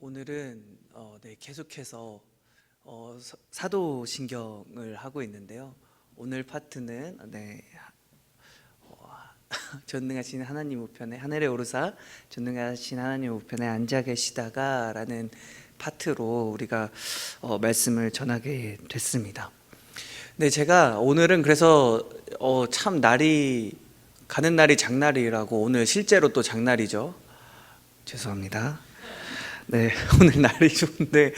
오늘은 계속해서 사도신경을 하고 있는데요. 오늘 파트는 전능하신 하나님 우편에 하늘에 오르사 전능하신 하나님 우편에 앉아 계시다가 라는 파트로 우리가 말씀을 전하게 됐습니다. 네, 제가 오늘은 그래서 참 날이 가는 날이 장날이라고, 오늘 실제로 또 장날이죠. 죄송합니다. 네, 오늘 날이 좋은데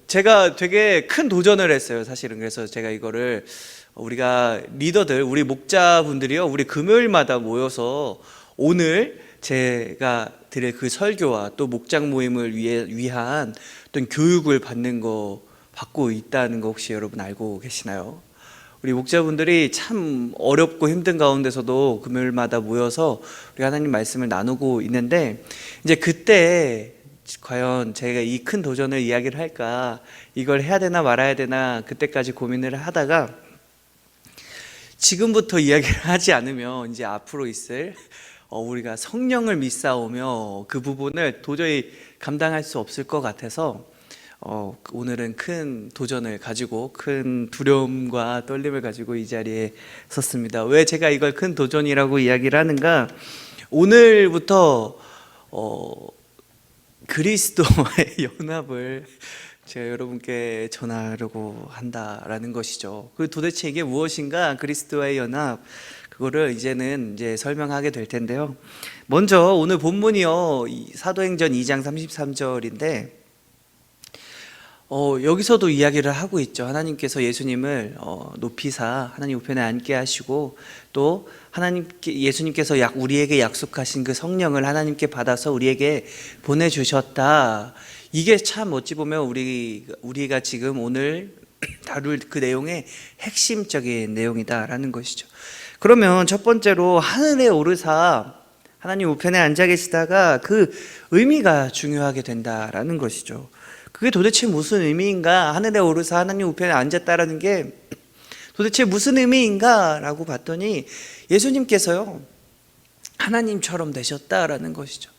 제가 되게 큰 도전을 했어요, 사실은. 그래서 제가 이거를 우리가 리더들, 우리 목자분들이요, 우리 금요일마다 모여서 오늘 제가 드릴 그 설교와 또 목장 모임을 위한 어떤 교육을 받고 있다는 거 혹시 여러분 알고 계시나요? 우리 목자분들이 참 어렵고 힘든 가운데서도 금요일마다 모여서 우리 하나님 말씀을 나누고 있는데, 이제 그때 과연 제가 이 큰 도전을 이야기를 할까, 이걸 해야 되나 말아야 되나 그때까지 고민을 하다가, 지금부터 이야기를 하지 않으면 이제 앞으로 있을 우리가 성령을 믿사오며 그 부분을 도저히 감당할 수 없을 것 같아서 오늘은 큰 도전을 가지고, 큰 두려움과 떨림을 가지고 이 자리에 섰습니다. 왜 제가 이걸 큰 도전이라고 이야기를 하는가? 오늘부터 그리스도와의 연합을 제가 여러분께 전하려고 한다라는 것이죠. 그 도대체 이게 무엇인가? 그리스도와의 연합, 그거를 이제는 설명하게 될 텐데요. 먼저 오늘 본문이요, 사도행전 2장 33절인데 여기서도 이야기를 하고 있죠. 하나님께서 예수님을 높이사 하나님 우편에 앉게 하시고, 또 예수님께서 우리에게 약속하신 그 성령을 하나님께 받아서 우리에게 보내주셨다. 이게 참 어찌 보면 우리가 지금 오늘 다룰 그 내용의 핵심적인 내용이다라는 것이죠. 그러면 첫 번째로 하늘에 오르사 하나님 우편에 앉아 계시다가 그 의미가 중요하게 된다라는 것이죠. 그게 도대체 무슨 의미인가? 하늘에 오르사 하나님 우편에 앉았다라는 게 도대체 무슨 의미인가? 라고 봤더니 예수님께서요, 하나님처럼 되셨다라는 것이죠.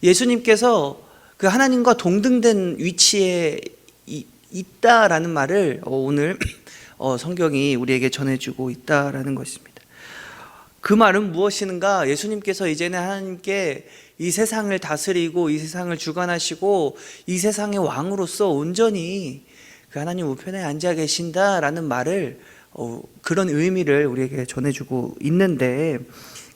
예수님께서 그 하나님과 동등된 위치에 있다라는 말을 오늘 성경이 우리에게 전해주고 있다라는 것입니다. 그 말은 무엇인가? 예수님께서 이제는 하나님께 이 세상을 다스리고 이 세상을 주관하시고 이 세상의 왕으로서 온전히 그 하나님 우편에 앉아 계신다라는 말을, 그런 의미를 우리에게 전해주고 있는데,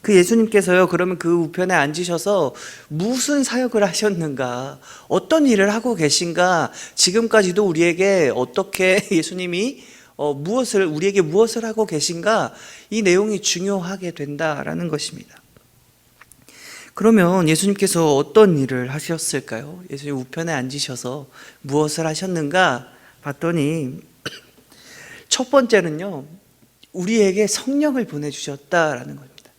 그 예수님께서요, 그러면 그 우편에 앉으셔서 무슨 사역을 하셨는가, 어떤 일을 하고 계신가, 지금까지도 우리에게 어떻게 예수님이 우리에게 무엇을 하고 계신가, 이 내용이 중요하게 된다라는 것입니다. 그러면 예수님께서 어떤 일을 하셨을까요? 예수님 우편에 앉으셔서 무엇을 하셨는가 봤더니, 첫 번째는요, 우리에게 성령을 보내주셨다라는 겁니다.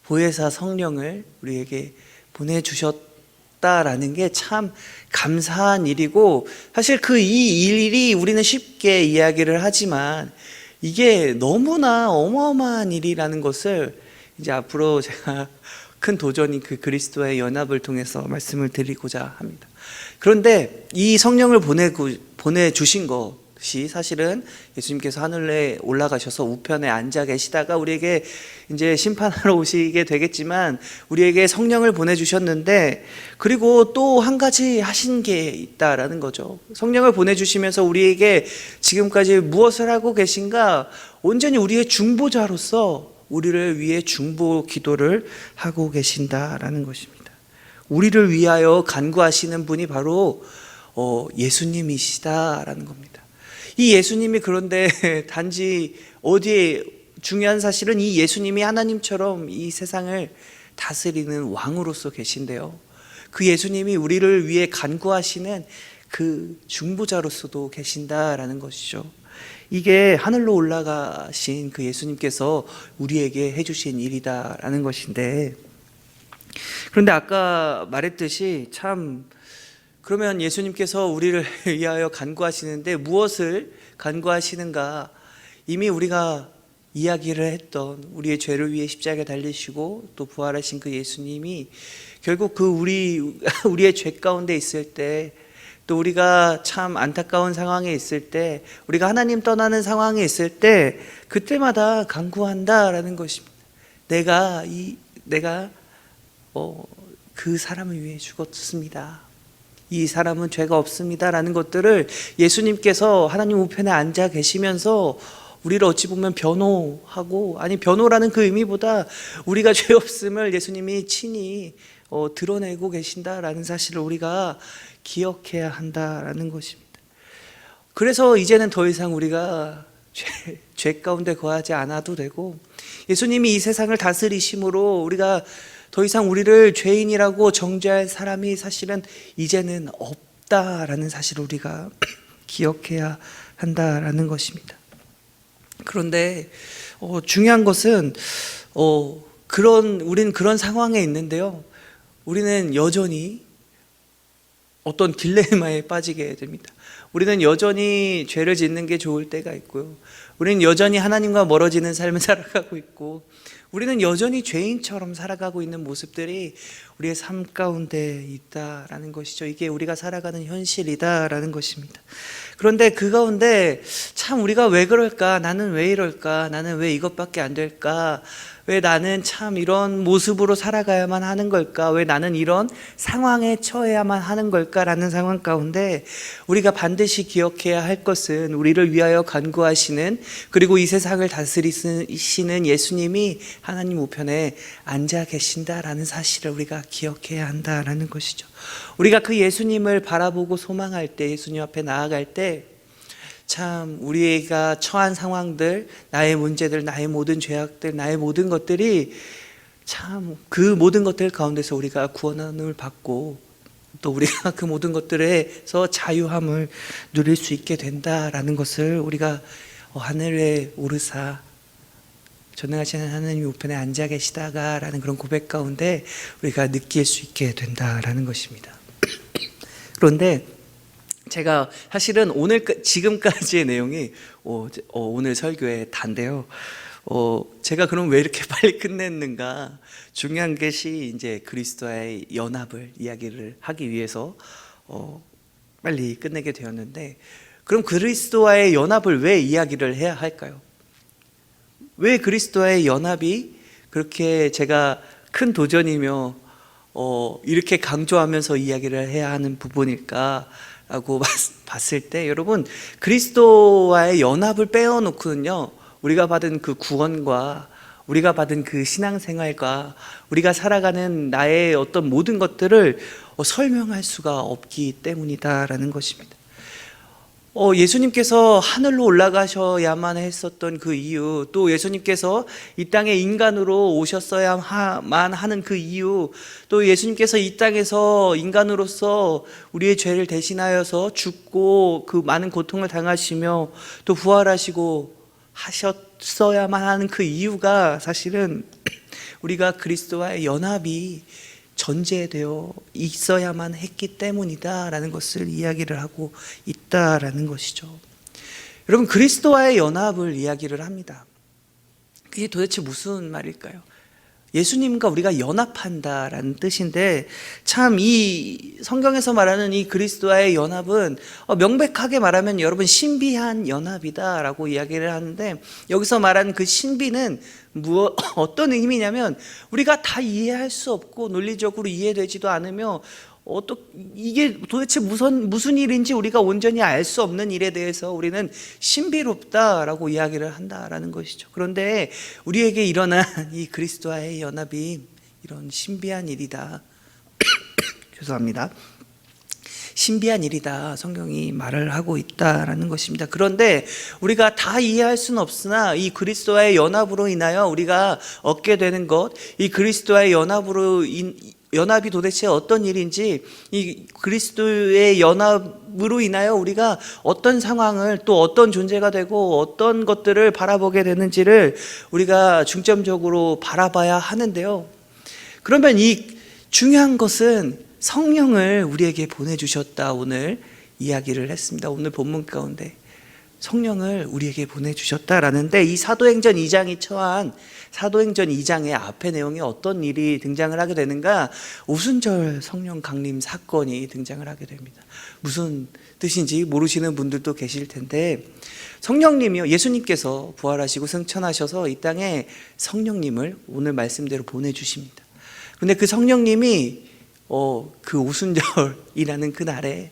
보혜사 성령을 우리에게 보내주셨다라는 게 참 감사한 일이고, 사실 이 일이 우리는 쉽게 이야기를 하지만 이게 너무나 어마어마한 일이라는 것을 이제 앞으로 제가 큰 도전인 그 그리스도의 연합을 통해서 말씀을 드리고자 합니다. 그런데 이 성령을 보내주신 것이 사실은 예수님께서 하늘에 올라가셔서 우편에 앉아 계시다가 우리에게 이제 심판하러 오시게 되겠지만 우리에게 성령을 보내주셨는데, 그리고 또 한 가지 하신 게 있다라는 거죠. 성령을 보내주시면서 우리에게 지금까지 무엇을 하고 계신가? 온전히 우리의 중보자로서 우리를 위해 중보 기도를 하고 계신다라는 것입니다. 우리를 위하여 간구하시는 분이 바로 예수님이시다라는 겁니다. 이 예수님이, 그런데 단지 어디에 중요한 사실은 이 예수님이 하나님처럼 이 세상을 다스리는 왕으로서 계신데요, 그 예수님이 우리를 위해 간구하시는 그 중보자로서도 계신다라는 것이죠. 이게 하늘로 올라가신 그 예수님께서 우리에게 해주신 일이다라는 것인데, 그런데 아까 말했듯이 그러면 예수님께서 우리를 위하여 간구하시는데 무엇을 간구하시는가? 이미 우리가 이야기를 했던 우리의 죄를 위해 십자가에 달리시고 또 부활하신 그 예수님이 결국 그 우리의 죄 가운데 있을 때, 또 우리가 참 안타까운 상황에 있을 때, 우리가 하나님 떠나는 상황에 있을 때 그때마다 간구한다라는 것입니다. 내가 그 사람을 위해 죽었습니다. 이 사람은 죄가 없습니다라는 것들을 예수님께서 하나님 우편에 앉아 계시면서 우리를 어찌 보면 변호하고, 아니 변호라는 그 의미보다 우리가 죄 없음을 예수님이 친히 드러내고 계신다라는 사실을 우리가 기억해야 한다라는 것입니다. 그래서 이제는 더 이상 우리가 죄 가운데 거하지 않아도 되고, 예수님이 이 세상을 다스리심으로 우리가 더 이상 우리를 죄인이라고 정죄할 사람이 사실은 이제는 없다라는 사실을 우리가 기억해야 한다라는 것입니다. 그런데 중요한 것은 우리는 그런 상황에 있는데요, 우리는 여전히 어떤 딜레마에 빠지게 됩니다. 우리는 여전히 죄를 짓는 게 좋을 때가 있고요, 우리는 여전히 하나님과 멀어지는 삶을 살아가고 있고, 우리는 여전히 죄인처럼 살아가고 있는 모습들이 우리의 삶 가운데 있다라는 것이죠. 이게 우리가 살아가는 현실이다라는 것입니다. 그런데 그 가운데 참 우리가 왜 그럴까? 나는 왜 이럴까? 나는 왜 이것밖에 안 될까? 왜 나는 참 이런 모습으로 살아가야만 하는 걸까? 왜 나는 이런 상황에 처해야만 하는 걸까라는 상황 가운데 우리가 반드시 기억해야 할 것은, 우리를 위하여 간구하시는, 그리고 이 세상을 다스리시는 예수님이 하나님 우편에 앉아 계신다라는 사실을 우리가 기억해야 한다라는 것이죠. 우리가 그 예수님을 바라보고 소망할 때, 예수님 앞에 나아갈 때 참 우리가 처한 상황들, 나의 문제들, 나의 모든 죄악들, 나의 모든 것들이 참 그 모든 것들 가운데서 우리가 구원을 받고, 또 우리가 그 모든 것들에서 자유함을 누릴 수 있게 된다라는 것을 우리가 하늘에 오르사 전능하시는 하나님이 우편에 앉아 계시다가라는 그런 고백 가운데 우리가 느낄 수 있게 된다라는 것입니다. 그런데 제가 사실은 지금까지의 내용이 오늘 설교의 단데요. 제가 그럼 왜 이렇게 빨리 끝냈는가? 중요한 것이 이제 그리스도와의 연합을 이야기를 하기 위해서 빨리 끝내게 되었는데, 그럼 그리스도와의 연합을 왜 이야기를 해야 할까요? 왜 그리스도와의 연합이 그렇게 제가 큰 도전이며 이렇게 강조하면서 이야기를 해야 하는 부분일까? 라고 봤을 때, 여러분, 그리스도와의 연합을 빼어놓고는요, 우리가 받은 그 구원과 우리가 받은 그 신앙생활과 우리가 살아가는 나의 어떤 모든 것들을 설명할 수가 없기 때문이다라는 것입니다. 예수님께서 하늘로 올라가셔야만 했었던 그 이유, 또 예수님께서 이 땅에 인간으로 오셨어야만 하는 그 이유, 또 예수님께서 이 땅에서 인간으로서 우리의 죄를 대신하여서 죽고 그 많은 고통을 당하시며 또 부활하시고 하셨어야만 하는 그 이유가 사실은 우리가 그리스도와의 연합이 전제되어 있어야만 했기 때문이다라는 것을 이야기를 하고 있다라는 것이죠. 여러분, 그리스도와의 연합을 이야기를 합니다. 그게 도대체 무슨 말일까요? 예수님과 우리가 연합한다라는 뜻인데, 참 이 성경에서 말하는 이 그리스도와의 연합은 명백하게 말하면 여러분 신비한 연합이다라고 이야기를 하는데, 여기서 말하는 그 신비는 어떤 의미냐면 우리가 다 이해할 수 없고 논리적으로 이해되지도 않으며 이게 도대체 무슨 일인지 우리가 온전히 알 수 없는 일에 대해서 우리는 신비롭다라고 이야기를 한다라는 것이죠. 그런데 우리에게 일어난 이 그리스도와의 연합이 이런 신비한 일이다. 죄송합니다. 신비한 일이다. 성경이 말을 하고 있다라는 것입니다. 그런데 우리가 다 이해할 수는 없으나 이 그리스도와의 연합으로 인하여 우리가 얻게 되는 것, 이 그리스도와의 연합이 도대체 어떤 일인지, 이 그리스도의 연합으로 인하여 우리가 어떤 상황을, 또 어떤 존재가 되고 어떤 것들을 바라보게 되는지를 우리가 중점적으로 바라봐야 하는데요. 그러면 이 중요한 것은 성령을 우리에게 보내주셨다, 오늘 이야기를 했습니다. 오늘 본문 가운데 성령을 우리에게 보내주셨다라는데, 이 사도행전 2장이 처한 사도행전 2장의 앞에 내용에 어떤 일이 등장을 하게 되는가? 오순절 성령 강림 사건이 등장을 하게 됩니다. 무슨 뜻인지 모르시는 분들도 계실 텐데, 성령님이요, 예수님께서 부활하시고 승천하셔서 이 땅에 성령님을 오늘 말씀대로 보내주십니다. 근데 그 성령님이 그 오순절이라는 그 날에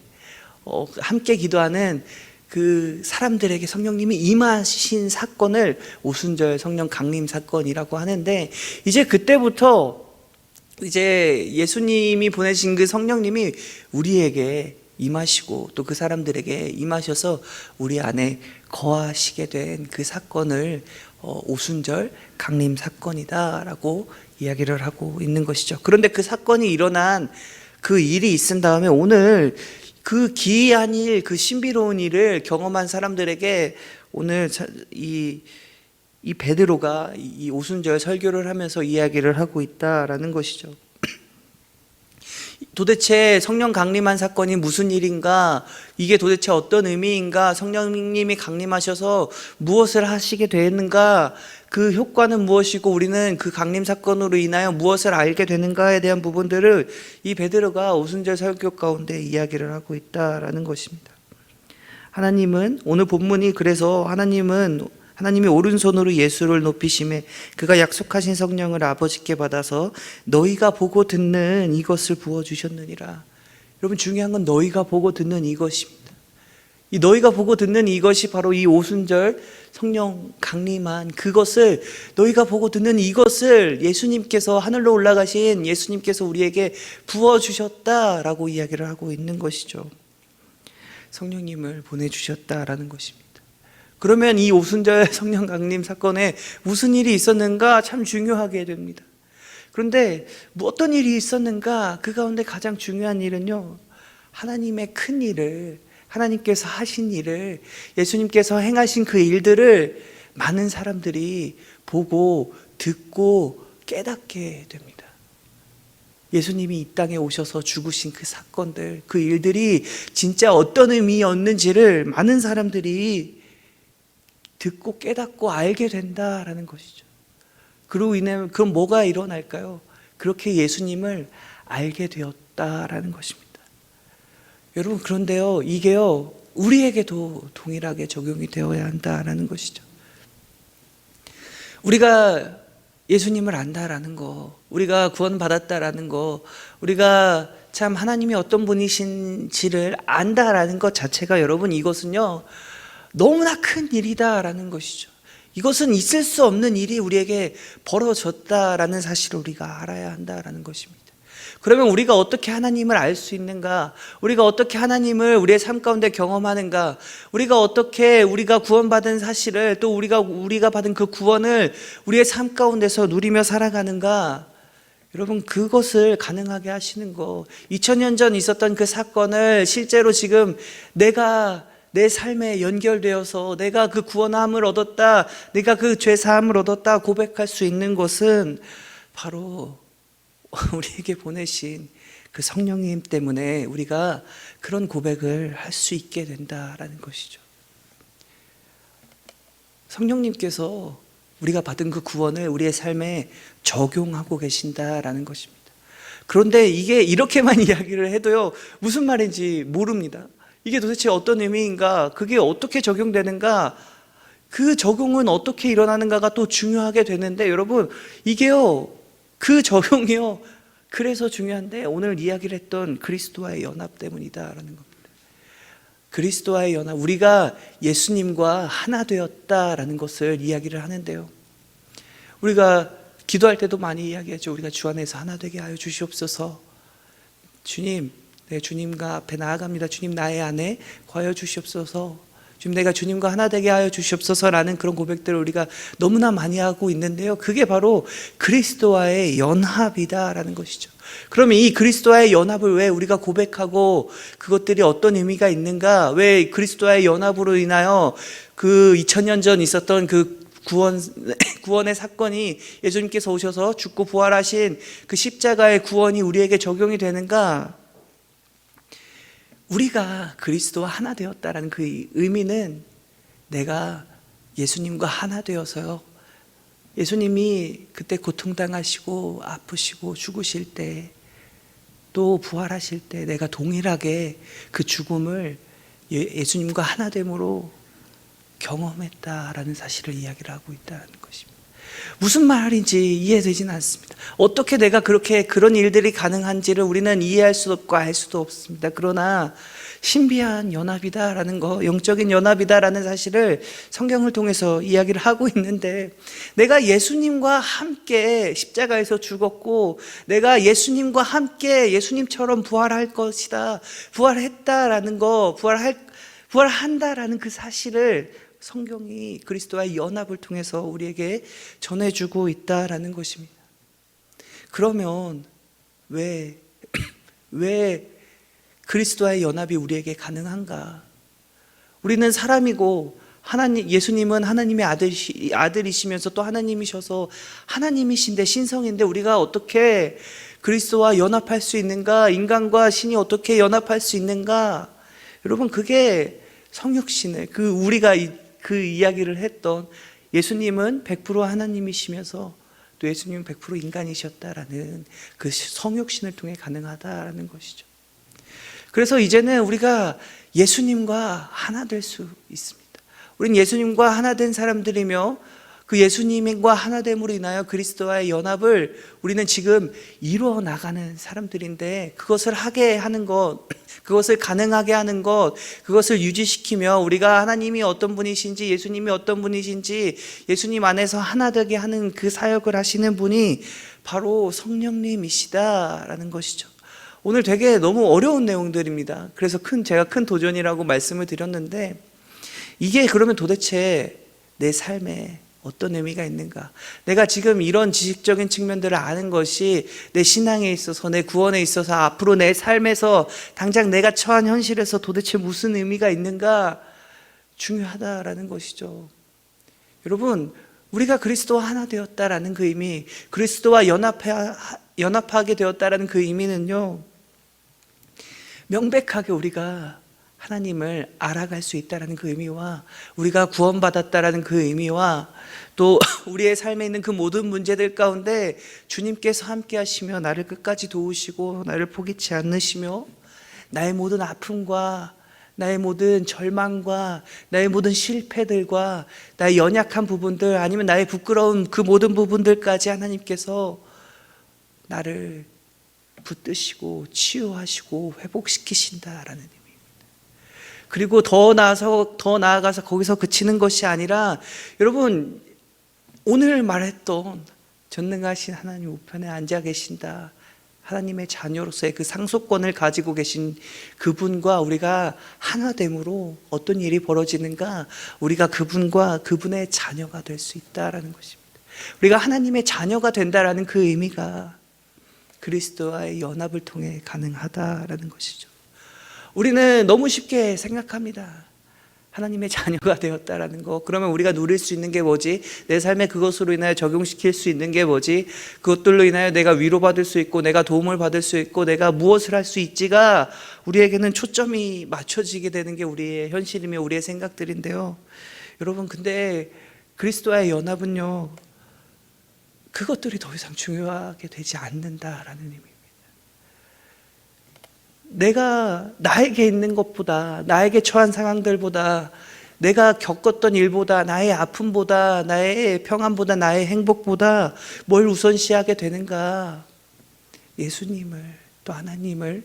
함께 기도하는 그 사람들에게 성령님이 임하신 사건을 오순절 성령 강림 사건이라고 하는데, 이제 그때부터 이제 예수님이 보내신 그 성령님이 우리에게 임하시고 또 그 사람들에게 임하셔서 우리 안에 거하시게 된 그 사건을 오순절 강림 사건이다라고 이야기를 하고 있는 것이죠. 그런데 그 사건이 일어난 그 일이 있은 다음에 오늘 그 기이한 일, 그 신비로운 일을 경험한 사람들에게 오늘 이 베드로가 이 오순절 설교를 하면서 이야기를 하고 있다라는 것이죠. 도대체 성령 강림한 사건이 무슨 일인가? 이게 도대체 어떤 의미인가? 성령님이 강림하셔서 무엇을 하시게 되는가? 그 효과는 무엇이고 우리는 그 강림 사건으로 인하여 무엇을 알게 되는가에 대한 부분들을 이 베드로가 오순절 설교 가운데 이야기를 하고 있다라는 것입니다. 하나님은, 오늘 본문이 그래서 하나님이 오른손으로 예수를 높이심에 그가 약속하신 성령을 아버지께 받아서 너희가 보고 듣는 이것을 부어주셨느니라. 여러분, 중요한 건 너희가 보고 듣는 이것입니다. 이 너희가 보고 듣는 이것이 바로 이 오순절 성령 강림한 그것을, 너희가 보고 듣는 이것을 예수님께서, 하늘로 올라가신 예수님께서 우리에게 부어주셨다라고 이야기를 하고 있는 것이죠. 성령님을 보내주셨다라는 것입니다. 그러면 이 오순절 성령 강림 사건에 무슨 일이 있었는가 참 중요하게 됩니다. 그런데 어떤 일이 있었는가? 그 가운데 가장 중요한 일은요, 하나님의 큰 일을, 하나님께서 하신 일을, 예수님께서 행하신 그 일들을 많은 사람들이 보고 듣고 깨닫게 됩니다. 예수님이 이 땅에 오셔서 죽으신 그 사건들, 그 일들이 진짜 어떤 의미였는지를 많은 사람들이 듣고 깨닫고 알게 된다라는 것이죠. 그로 인해 그럼 뭐가 일어날까요? 그렇게 예수님을 알게 되었다라는 것입니다. 여러분, 그런데요, 이게요, 우리에게도 동일하게 적용이 되어야 한다라는 것이죠. 우리가 예수님을 안다라는 거, 우리가 구원받았다라는 거, 우리가 참 하나님이 어떤 분이신지를 안다라는 것 자체가, 여러분, 이것은요 너무나 큰 일이다라는 것이죠. 이것은 있을 수 없는 일이 우리에게 벌어졌다라는 사실을 우리가 알아야 한다라는 것입니다. 그러면 우리가 어떻게 하나님을 알 수 있는가? 우리가 어떻게 하나님을 우리의 삶 가운데 경험하는가? 우리가 어떻게 우리가 구원받은 사실을, 또 우리가 받은 그 구원을 우리의 삶 가운데서 누리며 살아가는가? 여러분, 그것을 가능하게 하시는 거, 2000년 전 있었던 그 사건을 실제로 지금 내가 내 삶에 연결되어서 내가 그 구원함을 얻었다, 내가 그 죄사함을 얻었다 고백할 수 있는 것은 바로 우리에게 보내신 그 성령님 때문에 우리가 그런 고백을 할 수 있게 된다라는 것이죠. 성령님께서 우리가 받은 그 구원을 우리의 삶에 적용하고 계신다라는 것입니다. 그런데 이게 이렇게만 이야기를 해도요, 무슨 말인지 모릅니다. 이게 도대체 어떤 의미인가? 그게 어떻게 적용되는가? 그 적용은 어떻게 일어나는가가 또 중요하게 되는데, 여러분, 이게요, 그 적용이요, 그래서 중요한데 오늘 이야기를 했던 그리스도와의 연합 때문이다라는 겁니다. 그리스도와의 연합, 우리가 예수님과 하나 되었다라는 것을 이야기를 하는데요, 우리가 기도할 때도 많이 이야기하죠. 우리가 주 안에서 하나 되게 하여 주시옵소서. 주님, 네, 주님과 앞에 나아갑니다. 주님, 나의 안에 거하여 주시옵소서. 주님, 내가 주님과 하나 되게 하여 주시옵소서라는 그런 고백들을 우리가 너무나 많이 하고 있는데요, 그게 바로 그리스도와의 연합이다라는 것이죠. 그러면 이 그리스도와의 연합을 왜 우리가 고백하고 그것들이 어떤 의미가 있는가? 왜 그리스도와의 연합으로 인하여 그 2000년 전 있었던 그 구원의 사건이, 예수님께서 오셔서 죽고 부활하신 그 십자가의 구원이 우리에게 적용이 되는가? 우리가 그리스도와 하나 되었다라는 그 의미는 내가 예수님과 하나 되어서요, 예수님이 그때 고통당하시고 아프시고 죽으실 때, 또 부활하실 때 내가 동일하게 그 죽음을 예수님과 하나됨으로 경험했다라는 사실을 이야기를 하고 있다는 것입니다. 무슨 말인지 이해되지는 않습니다. 어떻게 내가 그런 일들이 가능한지를 우리는 이해할 수도 없고 알 수도 없습니다. 그러나 신비한 연합이다라는 거, 영적인 연합이다라는 사실을 성경을 통해서 이야기를 하고 있는데, 내가 예수님과 함께 십자가에서 죽었고 내가 예수님과 함께 예수님처럼 부활할 것이다, 부활했다라는 거, 부활한다라는 그 사실을 성경이 그리스도와의 연합을 통해서 우리에게 전해주고 있다라는 것입니다. 그러면 왜 그리스도와의 연합이 우리에게 가능한가? 우리는 사람이고 예수님은 하나님의 아들이시면서 또 하나님이셔서 하나님이신데, 신성인데 우리가 어떻게 그리스도와 연합할 수 있는가? 인간과 신이 어떻게 연합할 수 있는가? 여러분, 그게 성육신을, 우리가 그 이야기를 했던, 예수님은 100% 하나님이시면서 또 예수님은 100% 인간이셨다라는 그 성육신을 통해 가능하다라는 것이죠. 그래서 이제는 우리가 예수님과 하나 될 수 있습니다. 우리는 예수님과 하나 된 사람들이며, 그 예수님과 하나됨으로 인하여 그리스도와의 연합을 우리는 지금 이루어 나가는 사람들인데, 그것을 하게 하는 것, 그것을 가능하게 하는 것, 그것을 유지시키며 우리가 하나님이 어떤 분이신지, 예수님이 어떤 분이신지, 예수님 안에서 하나 되게 하는 그 사역을 하시는 분이 바로 성령님이시다라는 것이죠. 오늘 되게 너무 어려운 내용들입니다. 그래서 제가 큰 도전이라고 말씀을 드렸는데, 이게 그러면 도대체 내 삶에 어떤 의미가 있는가? 내가 지금 이런 지식적인 측면들을 아는 것이 내 신앙에 있어서, 내 구원에 있어서, 앞으로 내 삶에서 당장 내가 처한 현실에서 도대체 무슨 의미가 있는가? 중요하다라는 것이죠. 여러분, 우리가 그리스도와 하나 되었다라는 그 의미, 그리스도와 연합하게 되었다라는 그 의미는요, 명백하게 우리가 하나님을 알아갈 수 있다는 그 의미와, 우리가 구원받았다는 그 의미와, 또 우리의 삶에 있는 그 모든 문제들 가운데 주님께서 함께 하시며 나를 끝까지 도우시고 나를 포기치 않으시며, 나의 모든 아픔과 나의 모든 절망과 나의 모든 실패들과 나의 연약한 부분들, 아니면 나의 부끄러운 그 모든 부분들까지 하나님께서 나를 붙드시고 치유하시고 회복시키신다라는 의미입니다. 그리고 더 나아가서 거기서 그치는 것이 아니라, 여러분, 오늘 말했던 전능하신 하나님 우편에 앉아 계신다, 하나님의 자녀로서의 그 상속권을 가지고 계신 그분과 우리가 하나됨으로 어떤 일이 벌어지는가? 우리가 그분과 그분의 자녀가 될 수 있다라는 것입니다. 우리가 하나님의 자녀가 된다라는 그 의미가 그리스도와의 연합을 통해 가능하다라는 것이죠. 우리는 너무 쉽게 생각합니다. 하나님의 자녀가 되었다라는 거, 그러면 우리가 누릴 수 있는 게 뭐지? 내 삶에 그것으로 인하여 적용시킬 수 있는 게 뭐지? 그것들로 인하여 내가 위로받을 수 있고 내가 도움을 받을 수 있고 내가 무엇을 할 수 있지가 우리에게는 초점이 맞춰지게 되는 게 우리의 현실이며 우리의 생각들인데요. 여러분, 근데 그리스도와의 연합은요, 그것들이 더 이상 중요하게 되지 않는다라는 의미입니다. 내가 나에게 있는 것보다, 나에게 처한 상황들보다, 내가 겪었던 일보다, 나의 아픔보다, 나의 평안보다, 나의 행복보다 뭘 우선시하게 되는가? 예수님을, 또 하나님을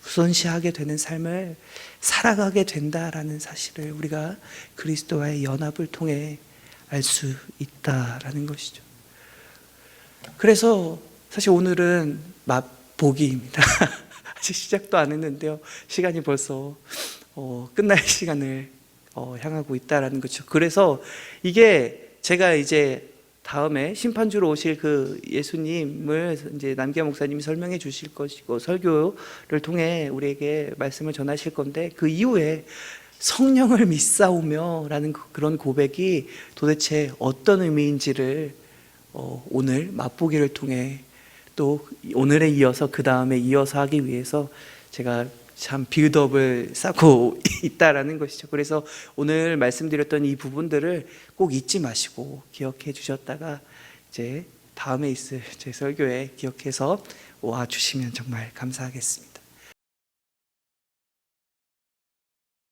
우선시하게 되는 삶을 살아가게 된다라는 사실을 우리가 그리스도와의 연합을 통해 알 수 있다라는 것이죠. 그래서 사실 오늘은 맛보기입니다. 아직 시작도 안 했는데요, 시간이 벌써 끝날 시간을 향하고 있다라는 거죠. 그래서 이게 제가 이제 다음에 심판주로 오실 그 예수님을 이제 남기아 목사님이 설명해 주실 것이고, 설교를 통해 우리에게 말씀을 전하실 건데, 그 이후에 성령을 믿사오며 라는 그런 고백이 도대체 어떤 의미인지를 오늘 맛보기를 통해, 또 오늘에 이어서 그 다음에 이어서 하기 위해서 제가 참 빌드업을 쌓고 있다라는 것이죠. 그래서 오늘 말씀드렸던 이 부분들을 꼭 잊지 마시고 기억해 주셨다가 이제 다음에 있을 제 설교에 기억해서 와 주시면 정말 감사하겠습니다.